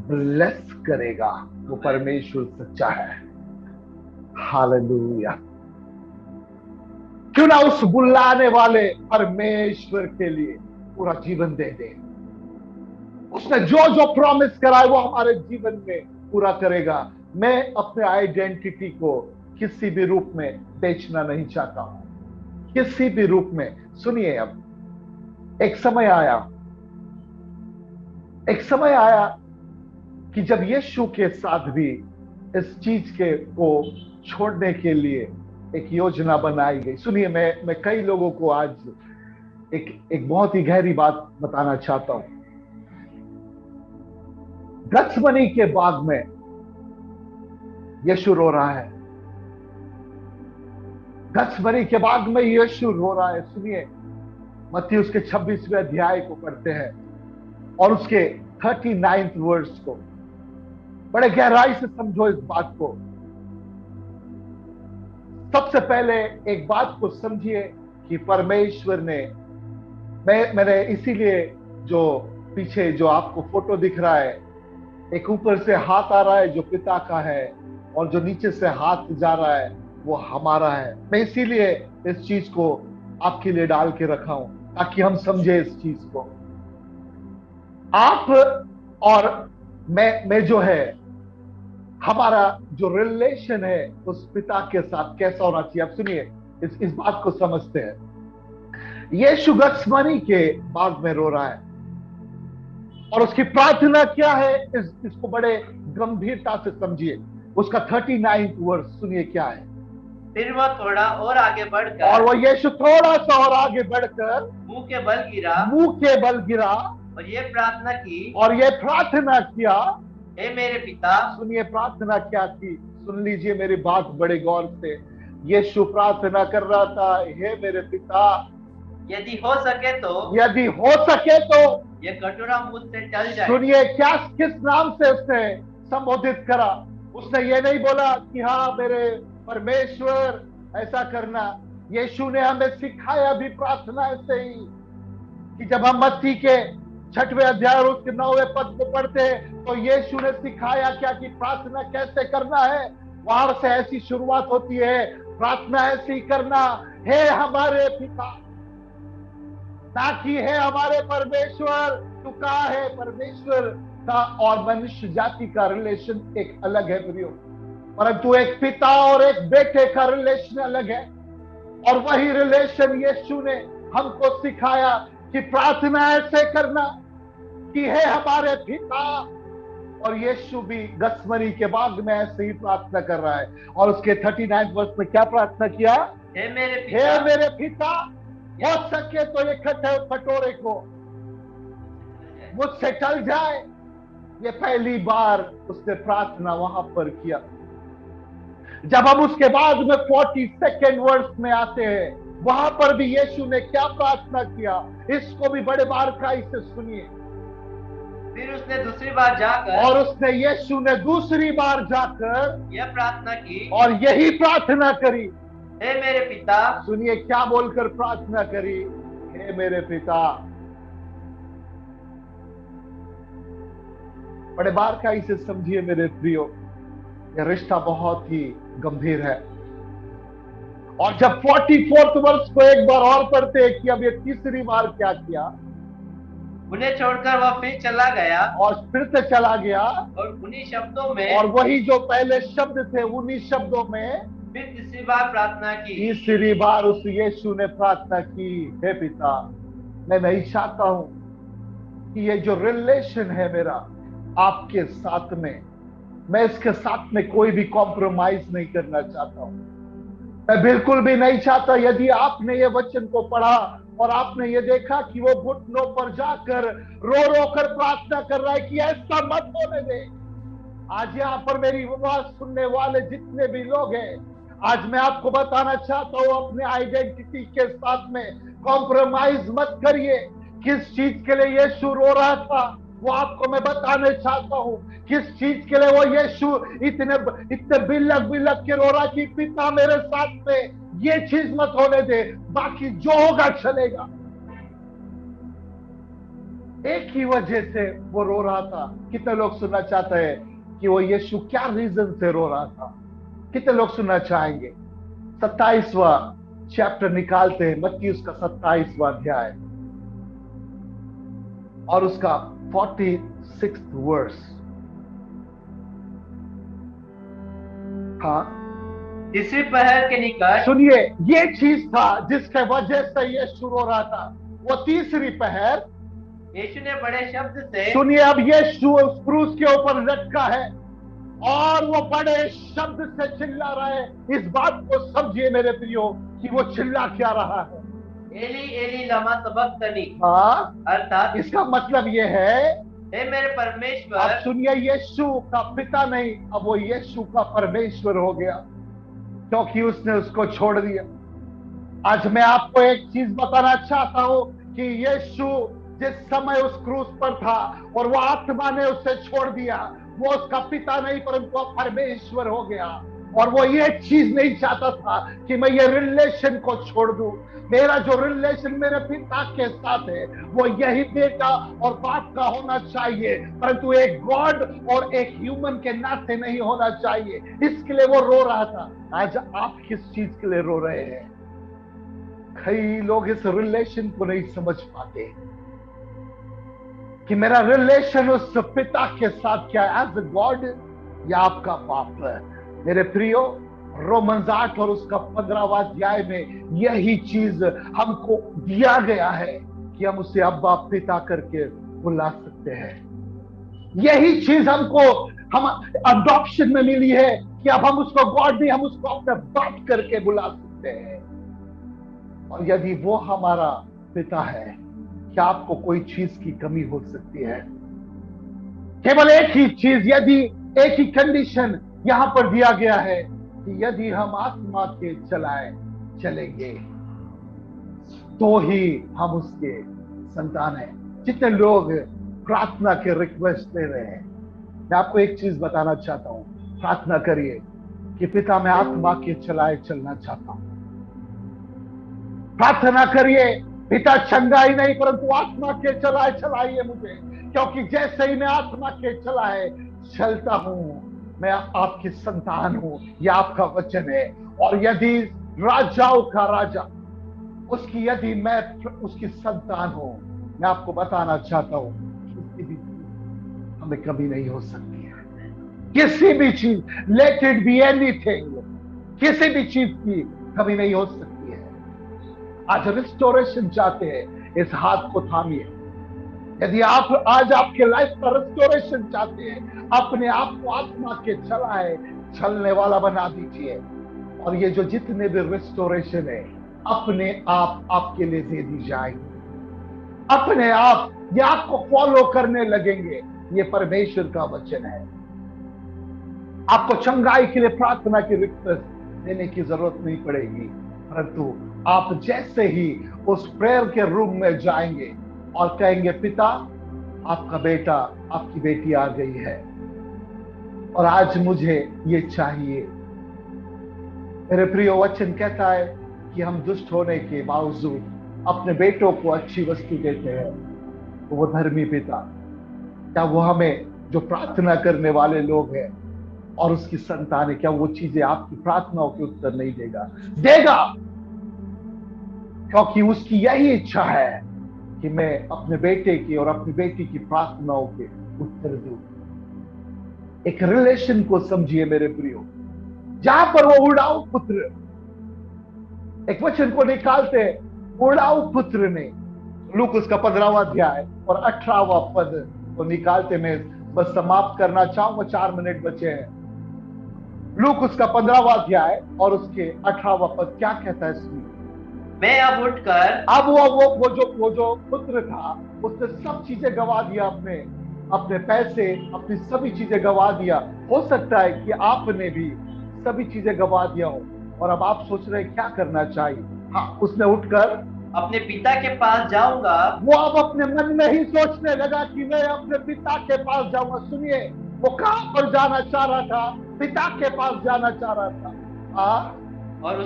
ब्लेस करेगा। वो परमेश्वर सच्चा है। हालेलुया। क्यों ना उस बुलाने वाले परमेश्वर के लिए पूरा जीवन दे दे। उसने जो जो प्रॉमिस करा है वो हमारे जीवन में पूरा करेगा। मैं अपने आइडेंटिटी को किसी भी रूप में बेचना नहीं चाहता हूं, किसी भी रूप में। सुनिए, अब एक समय आया कि जब यीशु के साथ भी इस चीज के को छोड़ने के लिए एक योजना बनाई गई। सुनिए, मैं कई लोगों को आज एक बहुत ही गहरी बात बताना चाहता हूं। गत्समनी के बाग में यीशु रो रहा है। गत्समनी के बाग में यीशु रो रहा है। सुनिए, मत्ती उसके 26वें अध्याय को पढ़ते हैं और उसके 39th वर्स को बड़े गहराई से समझो इस बात को। सबसे पहले एक बात को समझिए कि परमेश्वर ने, मैंने इसीलिए जो पीछे जो आपको फोटो दिख रहा है, एक ऊपर से हाथ आ रहा है जो पिता का है, और जो नीचे से हाथ जा रहा है वो हमारा है। मैं इसीलिए इस चीज को आपके लिए डाल के रखा हूं ताकि हम समझे इस चीज को। आप और मैं जो है, हमारा जो रिलेशन है उस पिता के साथ कैसा होना चाहिए। आप सुनिए, इस बात को समझते हैं। यीशु गत्समनी के बाग में रो रहा है, और उसकी प्रार्थना क्या है इसको बड़े गंभीरता से समझिए। उसका 39th वर्स सुनिए क्या है। फिर वह थोड़ा और आगे बढ़कर, और वो यीशु थोड़ा सा और आगे बढ़कर मुंह के बल गिरा और ये प्रार्थना किया, हे मेरे पिता। सुनिए, प्रार्थना क्या थी, सुन लीजिए मेरी बात बड़े गौर से। यीशु प्रार्थना कर रहा था, हे मेरे पिता, यदि हो सके तो ये कटोरा मुझसे टल जाए। सुनिए, क्या किस नाम से उसने संबोधित करा। उसने ये नहीं बोला कि हाँ मेरे परमेश्वर ऐसा करना। यीशु ने हमें सिखाया भी प्रार्थना ऐसे ही, कि जब हम मत्ती के 6वें अध्याय और उसके 9वें पद को पढ़ते हैं तो यीशु ने सिखाया क्या कि प्रार्थना कैसे करना है। वहां से ऐसी शुरुआत होती है, प्रार्थना ऐसी करना, हे हमारे पिता, ना कि है हमारे परमेश्वर। तू कहा है परमेश्वर का और मनुष्य जाति का रिलेशन एक अलग है प्रियो, परंतु एक पिता और एक बेटे का रिलेशन अलग है। और वही रिलेशन यीशु ने हमको सिखाया कि प्रार्थना ऐसे करना कि है हमारे पिता। और यीशु भी गत्समनी के बाग में ऐसे ही प्रार्थना कर रहा है, और उसके 39 वर्ष में क्या प्रार्थना किया, हे मेरे पिता, हो सके तो ये कटोरे को मुझसे टल जाए। ये पहली बार उसने प्रार्थना वहां पर किया। जब हम उसके बाद में 42nd वर्ष में आते हैं, वहां पर भी यीशु ने क्या प्रार्थना किया, इसको भी बड़े बारीकाई से सुनिए। फिर उसने दूसरी बार जाकर, और उसने यीशु ने दूसरी बार जाकर यह प्रार्थना की और यही प्रार्थना करी, हे मेरे पिता। सुनिए क्या बोलकर प्रार्थना करी, हे मेरे पिता। बड़े बारीकाई से समझिए मेरे प्रियो, यह रिश्ता बहुत ही गंभीर है। और जब 44th वर्ष को एक बार और पढ़ते हैं कि अब ये तीसरी बार क्या किया, उन्हें छोड़कर वह फिर चला गया और फिर से चला गया, और उन्हीं शब्दों में, और वही जो पहले शब्द थे उन्हीं शब्दों में फिर तीसरी बार प्रार्थना की। तीसरी बार उस यीशु ने प्रार्थना की, हे पिता, मैं नहीं चाहता हूं कि ये जो रिलेशन है मेरा आपके साथ में, मैं इसके साथ में कोई भी कॉम्प्रोमाइज नहीं करना चाहता हूं। मैं बिल्कुल भी नहीं चाहता, यदि आपने ये वचन को पढ़ा और आपने ये देखा कि वो घुटनों पर जाकर रो रो कर प्रार्थना कर रहा है कि ऐसा मत होने दे। आज यहाँ पर मेरी आवाज सुनने वाले जितने भी लोग हैं, आज मैं आपको बताना चाहता हूँ, अपने आइडेंटिटी के साथ में कॉम्प्रोमाइज मत करिए। किस चीज के लिए यीशु रो रहा था वो आपको मैं बताने चाहता हूँ। किस चीज के लिए वो यीशु इतने बिलक बिलक के रो रहा कि पिता मेरे साथ में ये चीज मत होने दे, बाकी जो होगा चलेगा। एक ही वजह से वो रो रहा था। कितने लोग सुनना चाहते हैं कि वो यीशु क्या रीजन से रो रहा था? कितने लोग सुनना चाहेंगे? 27वां चैप्टर निकालते हैं, मत्ती उसका 27वां अध्याय और उसका 46th वर्स। हाँ, तीसरी पहर के निकट, सुनिए, ये चीज था जिसके वजह से यीशु रो रहा था। वो तीसरी पहर, यीशु ने बड़े शब्द से, सुनिए, अब यीशु उस क्रूस के ऊपर लटका है और वो बड़े शब्द से चिल्ला रहा है। इस बात को समझिए मेरे प्रियो कि वो चिल्ला क्या रहा है। एली एली लमा सबक्तनी, हाँ, अर्थात इसका मतलब ये है, हे मेरे परमेश्वर। अब सुनिए, यीशु का पिता नहीं, अब वो यीशु का परमेश्वर हो गया क्योंकि उसने उसको छोड़ दिया। आज मैं आपको एक चीज बताना चाहता हूं कि यीशु जिस समय उस क्रूस पर था और वो आत्मा ने उसे छोड़ दिया, वो उसका पिता नहीं परंतु परमेश्वर हो गया। और वो ये चीज नहीं चाहता था कि मैं ये रिलेशन को छोड़ दूं। मेरा जो रिलेशन मेरे पिता के साथ है वो यही बेटा और बाप का होना चाहिए, परंतु एक गॉड और एक ह्यूमन के नाते नहीं होना चाहिए। इसके लिए वो रो रहा था। आज आप किस चीज के लिए रो रहे हैं? कई लोग इस रिलेशन को नहीं समझ पाते कि मेरा रिलेशन उस पिता के साथ क्या है, एज गॉड या आपका बाप। मेरे प्रियो, रोमन्स 8 और उसका 15वां अध्याय में यही चीज हमको दिया गया है कि हम उसे अब्बा पिता करके बुला सकते हैं। यही चीज हमको हम अडॉप्शन में मिली है कि अब हम उसको गॉड नहीं, हम उसको अपने बाप करके बुला सकते हैं। और यदि वो हमारा पिता है, क्या आपको कोई चीज की कमी हो सकती है? केवल एक ही चीज, यदि एक ही कंडीशन यहां पर दिया गया है कि यदि हम आत्मा के चलेंगे तो ही हम उसके संतान हैं। जितने लोग प्रार्थना के रिक्वेस्ट दे रहे हैं, मैं आपको एक चीज बताना चाहता हूं। प्रार्थना करिए कि पिता मैं आत्मा के चलना चाहता हूं। प्रार्थना करिए, पिता चंगाई नहीं परंतु आत्मा के चलाइए मुझे, क्योंकि जैसे ही मैं आत्मा के चलता हूं मैं आपकी संतान हूं। यह आपका वचन है। और यदि राजाओं का राजा उसकी, यदि मैं उसकी संतान हूं, मैं आपको बताना चाहता हूं किसी भी चीज हमें कमी नहीं हो सकती है। किसी भी चीज, लेट इट बी एनीथिंग, किसी भी चीज की कमी नहीं हो सकती है। आज रिस्टोरेशन चाहते हैं, इस हाथ को थामिए। यदि आप आज आपके लाइफ का रिस्टोरेशन चाहते हैं, अपने आप को आत्मा के चलने वाला बना दीजिए। और ये जो जितने भी रिस्टोरेशन है, अपने आप आपके लिए दे दी जाएगी। अपने आप ये आपको फॉलो करने लगेंगे। ये परमेश्वर का वचन है। आपको चंगाई के लिए प्रार्थना की रिक्वेस्ट देने की जरूरत नहीं पड़ेगी, परंतु आप जैसे ही उस प्रेयर के रूम में जाएंगे और कहेंगे पिता आपका बेटा आपकी बेटी आ गई है और आज मुझे ये चाहिए। मेरे प्रिय, वचन कहता है कि हम दुष्ट होने के बावजूद अपने बेटों को अच्छी वस्तु देते हैं, तो वो धर्मी पिता क्या वो हमें जो प्रार्थना करने वाले लोग हैं और उसकी संतान है, क्या वो चीजें आपकी प्रार्थनाओं के उत्तर नहीं देगा? देगा, क्योंकि उसकी यही इच्छा है कि मैं अपने बेटे की और अपनी बेटी की प्रार्थनाओं के उत्तर दूं। एक रिलेशन को समझिए मेरे प्रियो, जहां पर वो उड़ाऊ पुत्र, एक वचन को निकालते हैं, उड़ाऊ पुत्र ने, लूक उसका 15वां अध्याय और 18वां पद को निकालते, मैं बस समाप्त करना चाहूंगा, 4 मिनट बचे हैं। लूक उसका 15वां अध्याय और उसके 18वां पद क्या कहता है? सुनिए। मैं अब उठकर, अब वो जो पुत्र था, उसने सब चीजें गवा दिया, अपने पैसे, अपनी सभी चीजें गवा दिया। हो सकता है कि आपने भी सभी चीजें गवा दिया हो और अब आप सोच रहे हैं क्या करना चाहिए। हाँ, उसने उठकर अपने पिता के पास जाऊंगा। वो अब अपने मन में ही सोचने लगा कि मैं अपने पिता के पास जाऊंगा। सुनिए, वो कहां पर जाना चाह रहा था? पिता के पास जाना चाह रहा था। और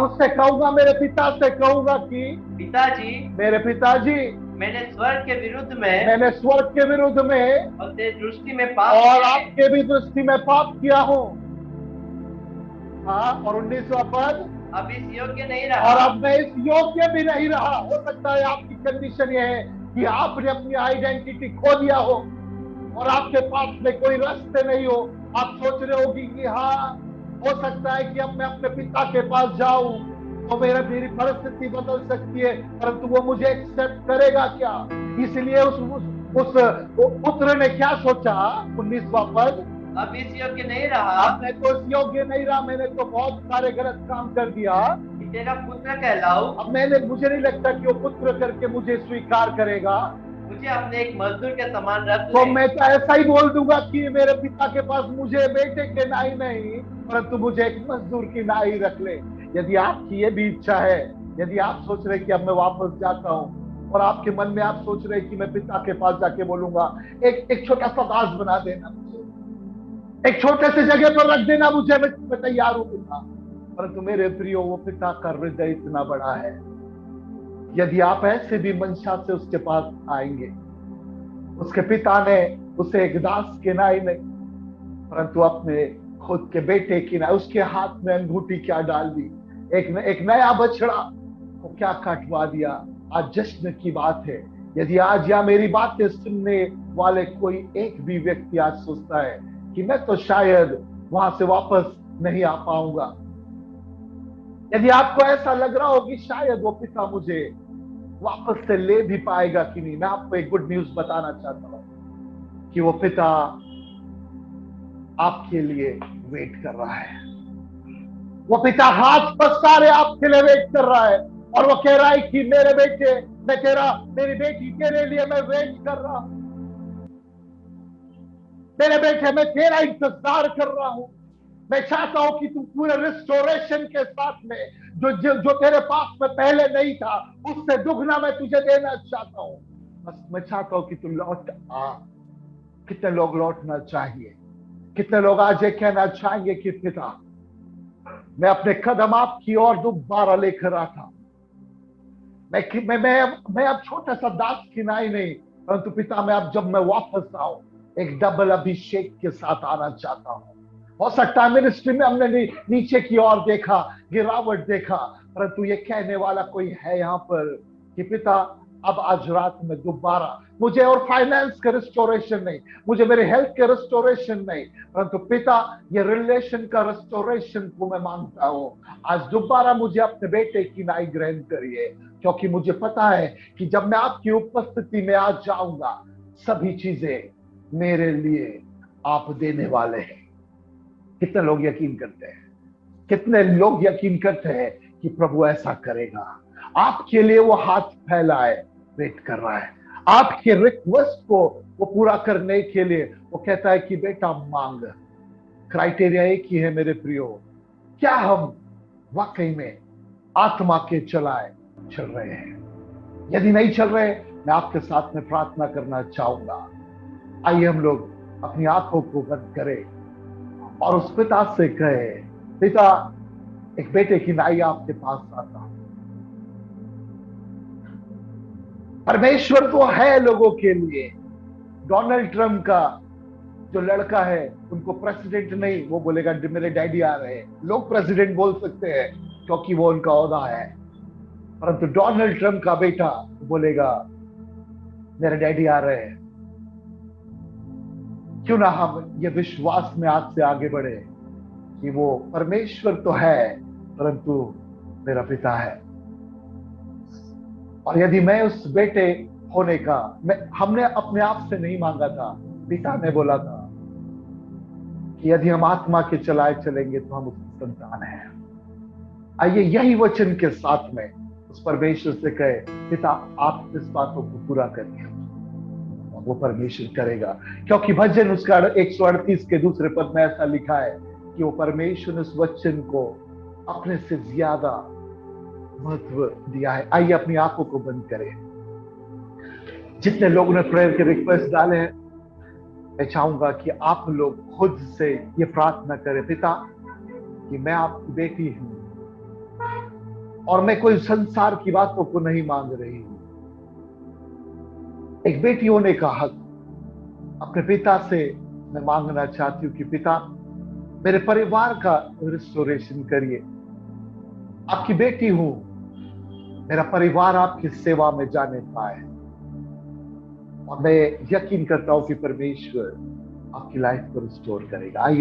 उससे कहूंगा मेरे पिता से कहूंगा कि पिताजी, मेरे पिताजी, मैंने स्वर्ग के विरुद्ध में और तेरी दृष्टि में पाप और किया है। आपके भी दृष्टि में पाप किया हूं। और 19वां पद, अब इस योग्य नहीं रहा। और अब मैं इस योग्य भी नहीं रहा। हो सकता है आपकी कंडीशन यह है कि आपने अपनी आइडेंटिटी खो दिया हो और आपके पास में कोई रास्ते नहीं हो। आप सोच रहे होगी कि हाँ, हो सकता है कि अब मैं अपने पिता के पास जाऊं तो मेरी परिस्थिति बदल सकती है, परंतु वो मुझे एक्सेप्ट करेगा क्या? इसलिए उस पुत्र ने क्या सोचा? 19वां पद, अब इस योग्य नहीं रहा। अब मैं तो इस योग्य नहीं रहा, मैंने तो बहुत सारे गलत काम कर दिया, कि तेरा पुत्र कहलाऊं। अब मुझे नहीं लगता कि वो पुत्र करके मुझे स्वीकार करेगा। मुझे अपने एक मजदूर के समान रख तो ले। मैं तो ऐसा ही बोल दूंगा कि मेरे पिता के पास मुझे बेटे के नाई नहीं, परंतु मुझे एक मजदूर की नाई रख ले। यदि आपकी ये भी इच्छा है, यदि आप सोच रहे कि अब मैं वापस जाता हूं और आपके मन में आप सोच रहे कि मैं पिता के पास जाके बोलूंगा, एक छोटा सा दास बना देना मुझे, एक छोटे से जगह पर रख देना मुझे, मैं तैयार हूं पिता। परंतु मेरे प्रियो, वो पिता का हृदय इतना बड़ा है, यदि आप ऐसे भी मंशा से उसके पास आएंगे, उसके पिता ने उसे एक दास के नाई नहीं, परंतु अपने खुद के बेटे की नाई, उसके हाथ में अंगूठी क्या डाल दी, एक नया बछड़ा को क्या कटवा दिया। आज जश्न की बात है। यदि आज या मेरी बातें सुनने वाले कोई एक भी व्यक्ति आज सोचता है कि मैं तो शायद वहां से वापस नहीं आ पाऊंगा, यदि आपको ऐसा लग रहा हो कि शायद वो पिता मुझे वापस से ले भी पाएगा कि नहीं, मैं आपको एक गुड न्यूज बताना चाहता हूं कि वो पिता आपके लिए वेट कर रहा है। वो पिता हाथ पसारे आपके लिए वेट कर रहा है और वो कह रहा है कि मेरे बेटे, मेरी बेटी, तेरे लिए मैं वेट कर रहा हूं। मेरे बेटे, मैं तेरा इंतजार कर रहा हूं। मैं चाहता हूं कि तू पूरे रिस्टोरेशन के साथ में जो तेरे पास में पहले नहीं था, उससे दुगना मैं तुझे देना चाहता हूं। बस मैं चाहता हूं कि तू लौट आ। कितने लोग लौटना चाहिए? कितने लोग आज ये कहना चाहेंगे कि पिता, मैं अपने कदम आपकी ओर दोबारा लेकर आता हूं। मैं अब छोटा सा दास की नाई नहीं, परंतु पिता, जब मैं वापस आऊं, एक डबल अभिषेक के साथ आना चाहता हूं। हो सकता है मिनिस्ट्री में हमने नीचे की ओर देखा, गिरावट देखा, परंतु ये कहने वाला कोई है यहाँ पर कि पिता, अब आज रात में दोबारा मुझे और फाइनेंस का रिस्टोरेशन नहीं, मुझे मेरे हेल्थ के रिस्टोरेशन नहीं, परंतु पिता, ये रिलेशन का रिस्टोरेशन को मैं मांगता हूं। आज दोबारा मुझे अपने बेटे की नाई ग्रहण करिए, क्योंकि मुझे पता है कि जब मैं आपकी उपस्थिति में आ जाऊंगा, सभी चीजें मेरे लिए आप देने वाले हैं। कितने लोग यकीन करते हैं? कितने लोग यकीन करते हैं कि प्रभु ऐसा करेगा? आपके लिए वो हाथ फैलाए वेट कर रहा है, आपके रिक्वेस्ट को वो पूरा करने के लिए वो कहता है कि बेटा मांग। क्राइटेरिया एक ही है मेरे प्रियो, क्या हम वाकई में आत्मा के चल रहे हैं? यदि नहीं चल रहे, मैं आपके साथ में प्रार्थना करना चाहूंगा। आइए हम लोग अपनी आंखों को बंद करें और उस पिता से कहे, पिता, एक बेटे की नाई आपके पास आता हूं। परमेश्वर तो है लोगों के लिए, डोनाल्ड ट्रम्प का जो लड़का है उनको प्रेसिडेंट नहीं, वो बोलेगा मेरे डैडी आ रहे हैं। लोग प्रेसिडेंट बोल सकते हैं क्योंकि वो उनका ओहदा है, परंतु डोनाल्ड ट्रम्प का बेटा बोलेगा मेरे डैडी आ रहे हैं। क्यों ना हम ये विश्वास में आज से आगे बढ़े कि वो परमेश्वर तो है परंतु मेरा पिता है। और यदि मैं उस बेटे होने का, हमने अपने आप से नहीं मांगा था, पिता ने बोला था कि यदि हम आत्मा के चलाए चलेंगे तो हम उसकी संतान हैं। आइए यही वचन के साथ में उस परमेश्वर से कहे, पिता आप इस बातों को पूरा करिए। और वो परमेश्वर करेगा, क्योंकि भजन उसका 138 के दूसरे पद में ऐसा लिखा है कि वो परमेश्वर ने उस वचन को अपने से ज्यादा महत्व दिया है। आइए अपनी आंखों को बंद करें। जितने लोगों ने प्रेयर के रिक्वेस्ट डाले हैं, मैं चाहूंगा कि आप लोग खुद से ये प्रार्थना करें, पिता कि मैं आपकी बेटी हूं और मैं कोई संसार की बातों को नहीं मांग रही हूं। एक बेटी होने का हक अपने पिता से मैं मांगना चाहती हूँ कि पिता मेरे परिवार का रिस्टोरेशन करिए। आपकी बेटी हूं, मेरा परिवार आपकी सेवा में जाने पाए, और मैं यकीन करता हूं कि परमेश्वर आपकी लाइफ को रिस्टोर करेगा। आइए